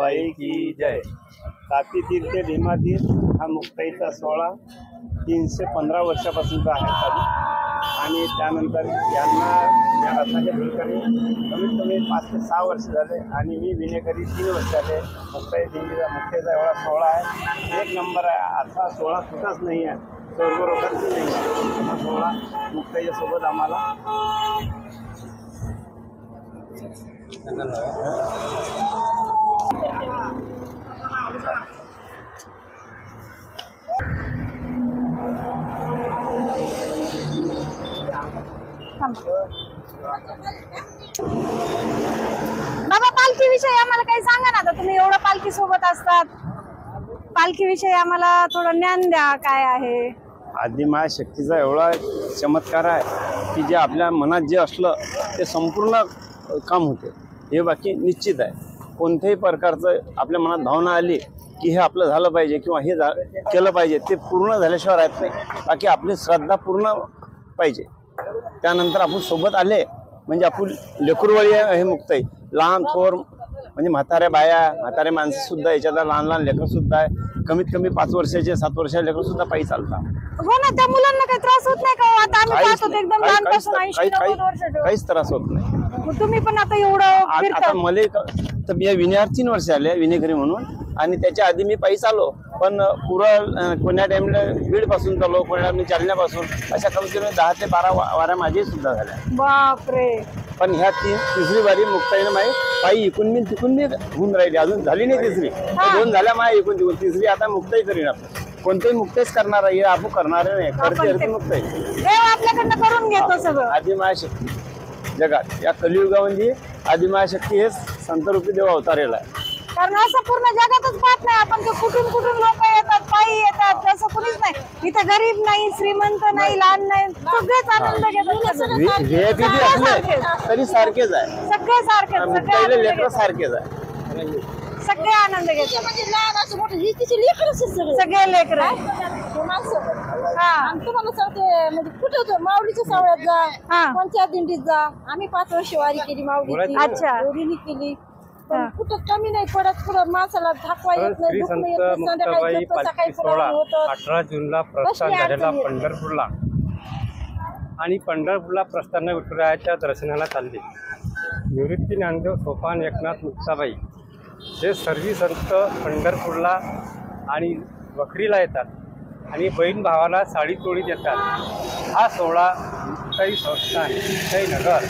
बाई की जय। तापी तीर्थ भीमातीर हा मुक्ताईचा सोहळा 315 वर्षापासूनचा आहे चालू आणि त्यानंतर यांना या रथाच्या भिलकरी कमीत कमी 5 ते 6 वर्ष झाले आणि मी विनेकरी 3 वर्ष झाले। मुक्ताई देवीचा मुक्ताईचा एवढा सोहळा आहे, एक नंबर आहे। असा सोहळा कुठंच नाही आहे, सर्व लोकांची नाही आहे हा सोहळा मुक्ताईच्या सोबत आम्हाला बाबा पालखी विषयी आम्हाला काही सांगा ना। आता तुम्ही एवढं पालखी सोबत असतात, पालखी विषयी आम्हाला थोडं ज्ञान द्या, काय आहे? आदिमाय शक्तीचा एवढा चमत्कार आहे की जे आपल्या मनात जे असलं ते संपूर्ण काम होते, हे बाकी निश्चित आहे। कोणत्याही प्रकारचं आपल्या मनात भावना आली की हे आपलं झालं पाहिजे किंवा हे केलं पाहिजे, ते पूर्ण झाल्याशिवाय राहत नाही। बाकी आपली श्रद्धा पूर्ण पाहिजे, त्यानंतर आपण सोबत आले म्हणजे आपण लेकरवळी हे मुक्ताई लहान थोर म्हणजे म्हाताऱ्या बाया म्हातारे माणसं सुद्धा याच्यात लहान लहान लेकरं सुद्धा आहे, कमीत कमी 5 वर्षाचे 7 वर्षाचे लेकरं सुद्धा पायी चालतात। हो ना, त्या मुलांना काही त्रास होत नाही का? आता आम्ही पाहतो एकदम लहानपासून 80-90 वर्षाचे, काहीच त्रास होत नाही। तुम्ही पण आता एवढं आता मला तर मी विनेवर 3 वर्ष आले विनेकरी म्हणून, आणि त्याच्या आधी मी पायी चालो, पण पुरा कोण्या टाइमला बीड पासून चालो, कोण्या मी चालण्यापासून अशा कमीत कमी 10 ते 12 वाऱ्या माझी सुद्धा झाल्या। बापरे! पण ह्या तिसरी वारी मुक्ताईने माई पायी इकून मी तिकून मी होऊन राहिली, अजून झाली नाही तिसरी। 2 झाल्या माय इकून तिकून, तिसरी आता मुक्ताई करीन। आपण कोणतेही मुक्तेच करणार आहे, आपण करणार नाही, करते मुक्ताई। देव आपल्याकडनं करून घेतो सगळं। आदिमाय शक्ती जगात या कलियुगामध्ये आदिमाय शक्ती हे संतरूपी देव अवतारेला आहे। कारण असं पूर्ण जगातच पाहत नाही आपण, ते कुठून कुठून लोक येतात, पायी येतात, तसं कुणीच नाही। इथं गरीब नाही, श्रीमंत नाही, लहान नाही, सगळेच आनंद घेतात, तरी सारखेच आहे, सगळे सारखेच, लेकर सारखेच आहे, सगळे आनंद घेतात, म्हणजे लहान असं मोठं ही तिची लेकरच सगळे लेकर। तुम्हाला सांगते म्हणजे कुठे होतं, माऊलीच्या सावळ्यात जा, कोणत्या दिंडीत जा। आम्ही 5 वर्ष वारी केली माऊलीची, अच्छा एवढीनी केली, पण कुठं कमी नाही पडत, कुठं माणसाला थाकवा येत नाही, दुखणं येत नाही, संध्याकाळी सकाळी होतं। 18 जूनला प्रस्थान झालेला पंढरपूरला, आणि पंढरपूरला प्रस्थान विठुरायाच्या दर्शनाला चालले। निवृत्ती ज्ञानदेव सोपान एकनाथ मुक्ताबाई हे सर्व संत पंढरपूरला आणि वखरीला येतात आणि बहीण भावाला साडी चोळी देतात। हा सोहळा मुक्ताई संस्थान मुक्ताई नगर,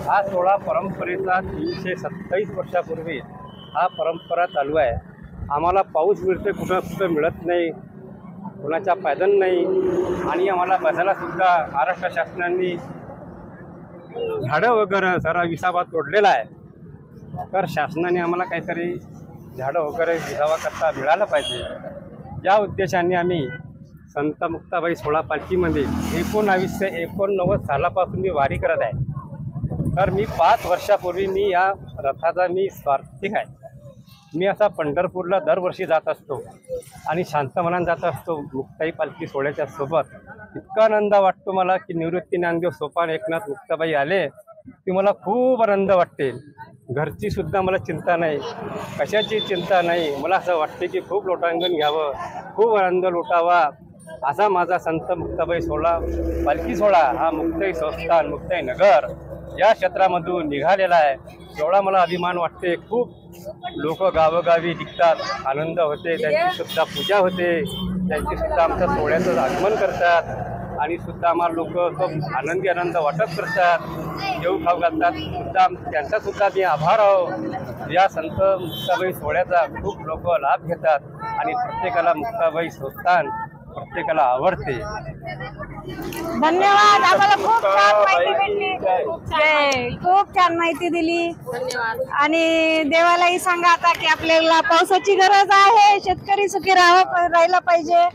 हा सोहळा परंपरेचा 327 वर्षापूर्वी हा परंपरा चालू आहे। आम्हाला पाऊस मिळते, कुठं कुठं मिळत नाही, कोणाचा पायदन नाही, आणि आम्हाला बसायलासुद्धा महाराष्ट्र शासनाने झाडं वगैरे सारा विसावा तोडलेला आहे। तर शासनाने आम्हाला काहीतरी झाडं वगैरे विसावा करता मिळालं पाहिजे, या उद्देशाने आम्ही संत मुक्ताबाई सोळा पालखीमध्ये 1989 सालापासून मी वारी करत आहे. तर मी 5 वर्षापूर्वी मी या रथाचा मी स्वार्थिक आहे. मी असा पंढरपूरला दरवर्षी जात असतो आणि शांत मनाने जात असतो मुक्ताई पालखी सोहळ्याच्या सोबत. इतका आनंद वाटतो मला की निवृत्ती ज्ञानदेव सोपान एकनाथ मुक्ताबाई आले की मला खूप आनंद वाटते. घरची सुद्धा मला चिंता नाही, कशाची चिंता नाही. मला असं वाटते की खूप लोटांगण घ्यावं, खूप आनंद लुटावा. असा माझा संत मुक्ताबाई सोहळा पालखी सोहळा हा मुक्ताई संस्थान मुक्ताई नगर या क्षेत्रामधून निघालेला आहे. एवढा मला अभिमान वाटते. खूप लोक गावोगावी निघतात, आनंद होते, त्यांची सुद्धा पूजा होते, त्यांची सुद्धा आमच्या सोहळ्याचं आगमन करतात आणि सुद्धा आम्हाला लोक खूप आनंद वाटप करतात, जेव खाऊ घालतात. सुद्धा त्यांचा सुद्धा मी आभार आहो. या संत मुक्ताबाई सोहळ्याचा खूप लोक लाभ घेतात आणि प्रत्येकाला मुक्ताबाई संस्थान प्रत्येकाला आवडते. धन्यवाद. आम्हाला खूप छान माहिती भेटली. खूप छान माहिती दिली. आणि देवालाही सांगा आता की आपल्याला पावसाची गरज आहे, शेतकरी सुखी राहायला पाहिजे.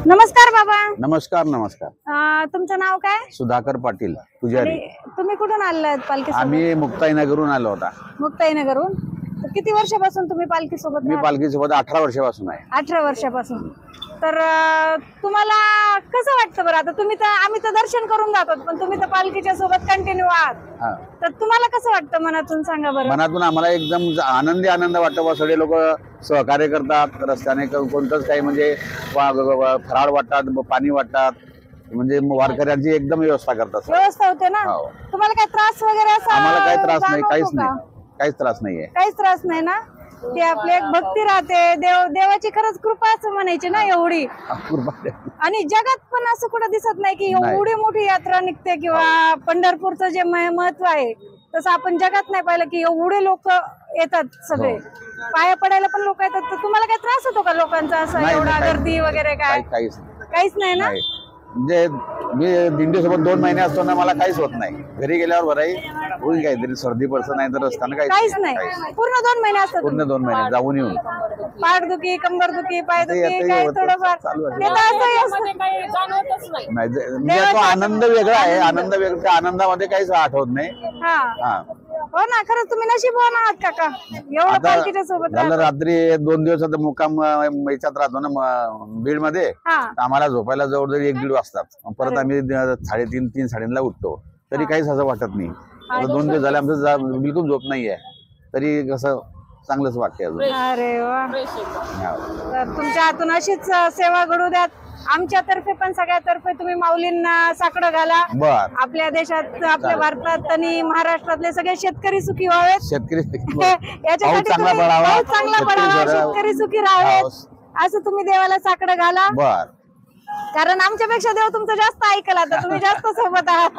नमस्कार बाबा. नमस्कार. नमस्कार. तुमचं नाव काय? सुधाकर पाटील पुजारी. तुम्ही कुठून आलात पालखी? आम्ही मुक्ताईनगरहून आलो होता. मुक्ताईनगरहून. किती वर्षापासून तुम्ही पालखी सोबत? मी पालखी सोबत 18 वर्षापासून आहे. 18 वर्षापासून. तर तुम्हाला कसं वाटतं बरं? आता तुम्ही तर, आम्ही तर दर्शन करून जातो, पण तुम्ही तर पालखीच्या सोबत कंटिन्यू आहात, तर तुम्हाला कसं वाटतं मनातून सांगा बरं? मनातून आम्हाला एकदम आनंद वाटतं. सगळे लोक सहकार्य करतात, रस्त्याने कोणतंच काही म्हणजे फराळ वाटतात, पाणी वाटतात, म्हणजे वारकऱ्यांची एकदम व्यवस्था करतात. व्यवस्था होते ना? तुम्हाला काही त्रास वगैरे असा? आम्हाला काही त्रास नाही, काहीच त्रास नाहीये. काहीच त्रास नाही ना? ते आपली एक भक्ती राहते, देवाची खरंच कृपा असं म्हणायची ना एवढी. आणि जगात पण असं कुठं दिसत नाही की एवढी मोठी यात्रा निघते किंवा पंढरपूरचं जे महत्व आहे तसं आपण जगात नाही पाहिलं की एवढे लोक येतात, सगळे पाया पडायला पण लोक येतात. तर तुम्हाला काही त्रास होतो का लोकांचा असं एवढा गर्दी वगैरे? काय काहीच नाही ना? म्हणजे मी दिंडी सोबत 2 महिने असतो ना, मला काहीच होत नाही. घरी गेल्यावर बराई होईल, काहीतरी सर्दी पडतं, नाही तर रस्त्यानं काहीच नाही. पूर्ण 2 महिने असतात? पूर्ण 2 महिने जाऊन येऊन. पाठदुखी, कंबरदुखी, पायदुखी, काय थोडंफार ते तर असं म्हणजे तो आनंद वेगळा आहे. आनंद वेगळा, त्या आनंदामध्ये काहीच आठवत नाही. हा हो ना. खरंच तुम्ही नशीबवान आहात काका, एवढं पालखीच्या सोबत. झालं रात्री 2 दिवस आता मुक्काम याच्यात राहतो ना बीड मध्ये. आम्हाला झोपायला जवळजवळ 1-1.5 वाजतात. परत आम्ही 3:30-3:30ला उठतो, तरी काहीच असं वाटत नाही. 2 दिवस झाले आमचं बिलकुल झोप नाहीये, तरी कसं चांगलंच वाटते अजून. अरे वा. तुमच्या हातून अशीच सेवा घडू द्यात. आमच्यातर्फे पण सगळ्यातर्फे तुम्ही माऊलींना साकडं घाला. आपल्या देशात, आपल्या भारतात आणि महाराष्ट्रातले सगळे शेतकरी सुखी व्हावेत. याच्यासाठी चांगला पडावा, शेतकरी सुखी राहावेत, असं तुम्ही देवाला साकडं घाला. कारण आमच्यापेक्षा देव तुमचं जास्त ऐकला, आता तुम्ही जास्त सोबत आहात.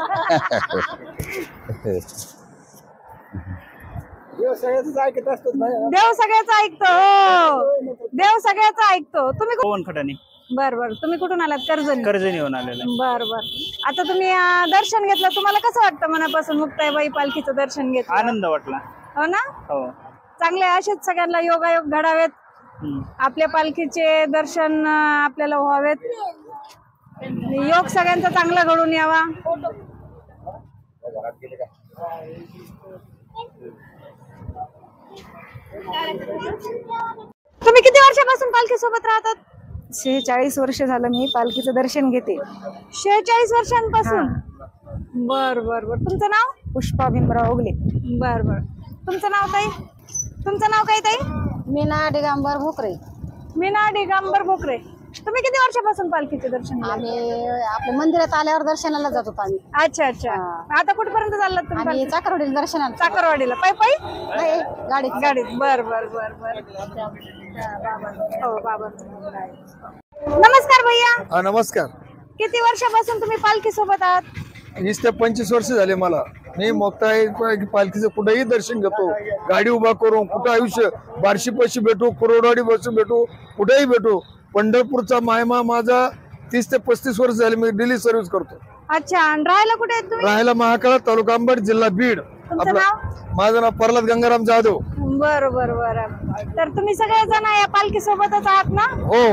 देव सगळ्याच ऐकतो. हो, देव सगळ्याच ऐकतो. तुम्ही बर तुम्ही कुठून आलात? कर्जनीहून आलेला. बर. आता तुम्ही दर्शन घेतलं, तुम्हाला कसं वाटतं मनापासून मुक्ताईबाई पालखीचं दर्शन घेतलं? आनंद वाटला. हो ना? हो. चांगले असेच सगळ्यांना योगायोग घडावेत, आपल्या पालखीचे दर्शन आपल्याला व्हावेत, योग सगळ्यांचा चांगला घडून यावा. तुम्ही किती वर्षापासून पालखी सोबत राहतात? 46 वर्ष झालं मी पालखीचं दर्शन घेते. 46 वर्षांपासून? बर. तुमचं नाव? पुष्पा भीमराव ओगले. बर. तुमचं नाव ताई? तुमचं नाव काय ताई? मीना दिगंबर भोकरे. मीना दिगंबर भोकरे. तुम्ही किती वर्षापासून पालखीचे दर्शन? आम्ही आपल्या मंदिरात आल्यावर दर्शनाला जातो आम्ही. अच्छा. आता कुठपर्यंत चाललात तुम्ही? चाकरवाडीला दर्शनाला. चाकरवाडीला पायी? नाही, गाडीत. बर. हो बाबा. नमस्कार भैया. नमस्कार. किती वर्षापासून तुम्ही पालखी सोबत आहात? 20 ते 25 वर्ष झाले मला. मी मुक्ताई पालखीचं कुठेही दर्शन घेतो, गाडी उभा करून, कुठं आयुष्य बार्शी पाशी भेटू, कुरोडवाडी बसून भेटू, कुठेही भेटू. पंढरपूरचा मायमा माझा 30 ते 35 वर्ष झाले. मी डेली सर्व्हिस करतो. अच्छा. आणि राहायला कुठे? राहायला महाकाळ, तालुका अंबड, जिल्हा बीड. माझं नाव प्रल्हाद गंगाराम जाधव. बर बर बर. तर तुम्ही सगळेजण या पालखी सोबतच आहात ना? हो.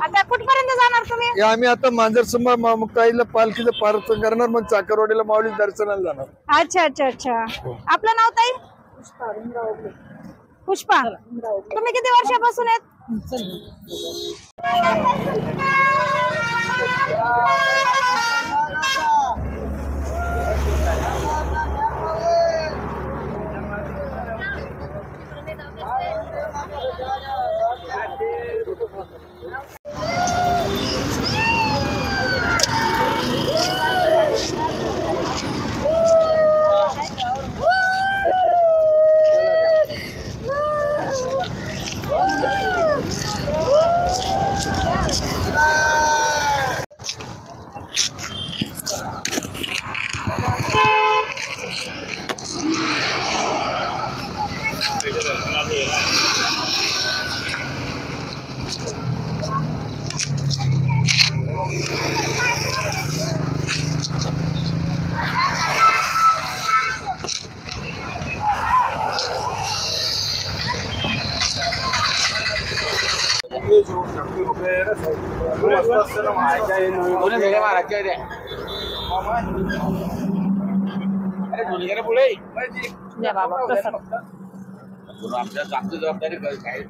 आता कुठपर्यंत जाणार तुम्ही? हे आम्ही आता मांजरसंभा मुक्ताईला पालखीचं पार्थ करणार, मग चाकरवाडीला माऊली दर्शनाला जाणार. अच्छा अच्छा अच्छा. आपलं नाव ताई? पुष्पा. तुम्ही किती वर्षापासून आहेत? आमच्या जास्त जबाबदारी काय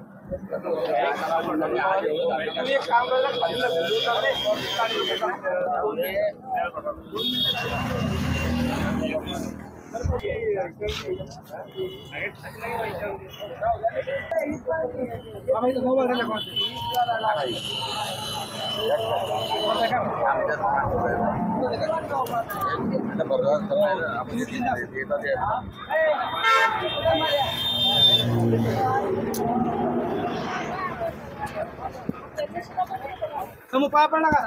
पाय पडला का?